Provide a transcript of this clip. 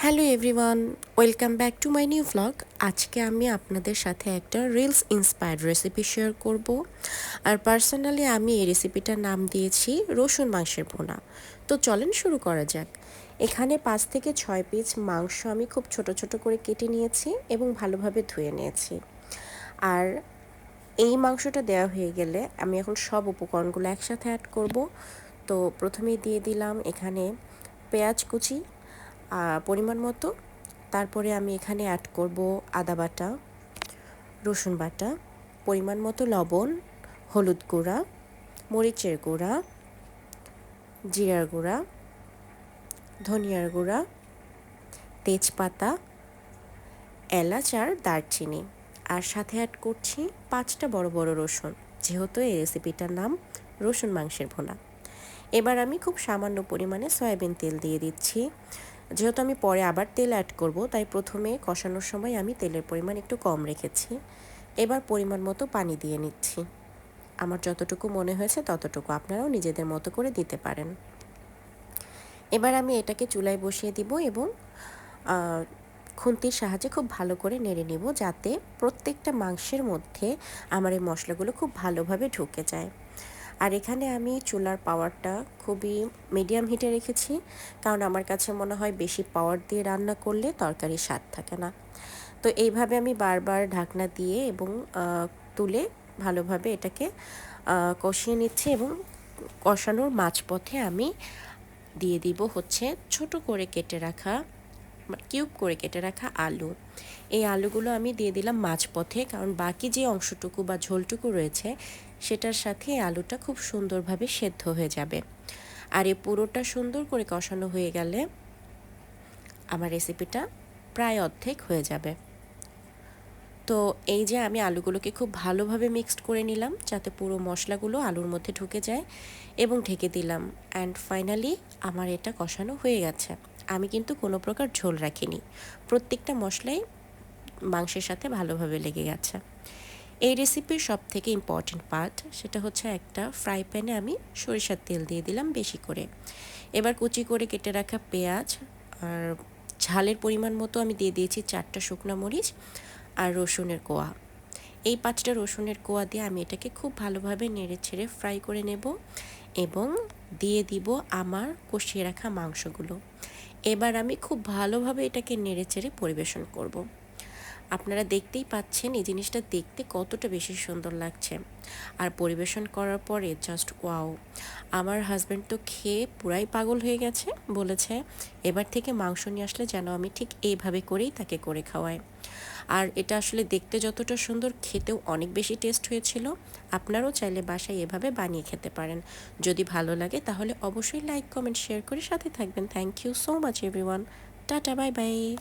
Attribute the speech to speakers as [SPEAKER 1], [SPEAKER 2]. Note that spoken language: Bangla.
[SPEAKER 1] Hello everyone, welcome back to my new vlog. আজকে আমি আপনাদের সাথে একটা রিলস ইন্সপায়ার্ড রেসিপি শেয়ার করব। আর পার্সোনালি আমি এই রেসিপিটার নাম দিয়েছি রসুন মাংসের ভুনা। তো চলেন শুরু করা যাক। এখানে 5 থেকে 6 পিস মাংস আমি খুব ছোট ছোট করে কেটে নিয়েছি এবং ভালোভাবে ধুয়ে নিয়েছি। আর এই মাংসটা দেওয়া হয়ে গেলে আমি এখন সব উপকরণগুলো একসাথে অ্যাড করব। তো প্রথমেই দিয়ে দিলাম এখানে পেঁয়াজ কুচি পরিমাণ মতো। তারপরে আমি এখানে অ্যাড করব আদা বাটা, রসুন বাটা, পরিমাণ মতো লবণ, হলুদ গুঁড়া, মরিচের গুঁড়া, জিরার গুঁড়া, ধনিয়ার গুঁড়া, তেজপাতা, এলাচ আর দারচিনি। আর সাথে অ্যাড করছি 5টা বড় বড় রসুন, যেহেতু এই রেসিপিটার নাম রসুন মাংসের ভুনা। এবার আমি খুব সামান্য পরিমাণে সয়াবিন তেল দিয়ে দিচ্ছি। যেহেতু আমি পরে আবার তেল অ্যাড করব, তাই প্রথমে কষানোর সময় আমি তেলের পরিমাণ একটু কম রেখেছি। এবার পরিমাণ মতো পানি দিয়ে নিচ্ছি। আমার যতটুকু মনে হয়েছে ততটুকু, আপনারাও নিজেদের মতো করে দিতে পারেন। এবার আমি এটাকে চুলায় বসিয়ে দিব এবং খুন্তির সাহায্যে খুব ভালো করে নেড়ে নিব, যাতে প্রত্যেকটা মাংসের মধ্যে আমার এই মশলাগুলো খুব ভালোভাবে ঢুকে যায়। আর এখানে আমি চুলার পাওয়ারটা খুবই মিডিয়াম হিটে রেখেছি, কারণ আমার কাছে মনে হয় বেশি পাওয়ার দিয়ে রান্না করলে তরকারির স্বাদ থাকে না। তো এইভাবে আমি বারবার ঢাকনা দিয়ে এবং তুলে ভালোভাবে এটাকে কষিয়ে নিচ্ছি। এবং কষানোর মাঝপথে আমি দিয়ে দিব হচ্ছে ছোট করে কেটে রাখা, কিউব করে কেটে রাখা আলু। এই আলুগুলো আমি দিয়ে দিলাম মাঝপথে, কারণ বাকি যে অংশটুকু বা ঝোলটুকু রয়েছে সেটার সাথে এই আলুটা খুব সুন্দরভাবে সেদ্ধ হয়ে যাবে। আর এই পুরোটা সুন্দর করে কষানো হয়ে গেলে আমার রেসিপিটা প্রায় অর্ধেক হয়ে যাবে। তো এই যে আমি আলুগুলোকে খুব ভালোভাবে মিক্সড করে নিলাম, যাতে পুরো মশলাগুলো আলুর মধ্যে ঢুকে যায়, এবং ঢেকে দিলাম। অ্যান্ড ফাইনালি আমার এটা কষানো হয়ে গেছে। আমি কিন্তু কোনো প্রকার ঝোল রাখিনি, প্রত্যেকটা মশলাই মাংসের সাথে ভালোভাবে লেগে গেছে। এই রেসিপির সবথেকে ইম্পর্ট্যান্ট পার্ট, সেটা হচ্ছে একটা ফ্রাই প্যানে আমি সরিষার তেল দিয়ে দিলাম বেশি করে। এবার কুচি করে কেটে রাখা পেঁয়াজ আর ঝালের পরিমাণ মতো আমি দিয়ে দিয়েছি 4টা শুকনো মরিচ আর রসুনের কোয়া। এই 5টা রসুনের কোয়া দিয়ে আমি এটাকে খুব ভালোভাবে নেড়ে ছেড়ে ফ্রাই করে নেব এবং দিয়ে দিব আমার কষিয়ে রাখা মাংসগুলো। এবার আমি খুব ভালোভাবে এটাকে নেড়ে চেড়ে পরিবেশন করব। আপনারা দেখতেই পাচ্ছেন এই জিনিসটা দেখতে কতটা বেশি সুন্দর লাগছে। আর পরিবেশন করার পরে জাস্ট ওয়াও! আমার হাজব্যান্ড তো খেয়ে পুরাই পাগল হয়ে গেছে, বলেছে এবার থেকে মাংস নিয়ে আসলে যেন আমি ঠিক এইভাবে করেই তাকে করে খাওয়াই। আর এটা আসলে দেখতে যতটা সুন্দর, খেতেও অনেক বেশি টেস্ট হয়েছিল। আপনারাও চাইলে বাসায় এভাবে বানিয়ে খেতে পারেন। যদি ভালো লাগে তাহলে অবশ্যই লাইক, কমেন্ট, শেয়ার করে সাথে থাকবেন। Thank you so much everyone. Tata, bye by.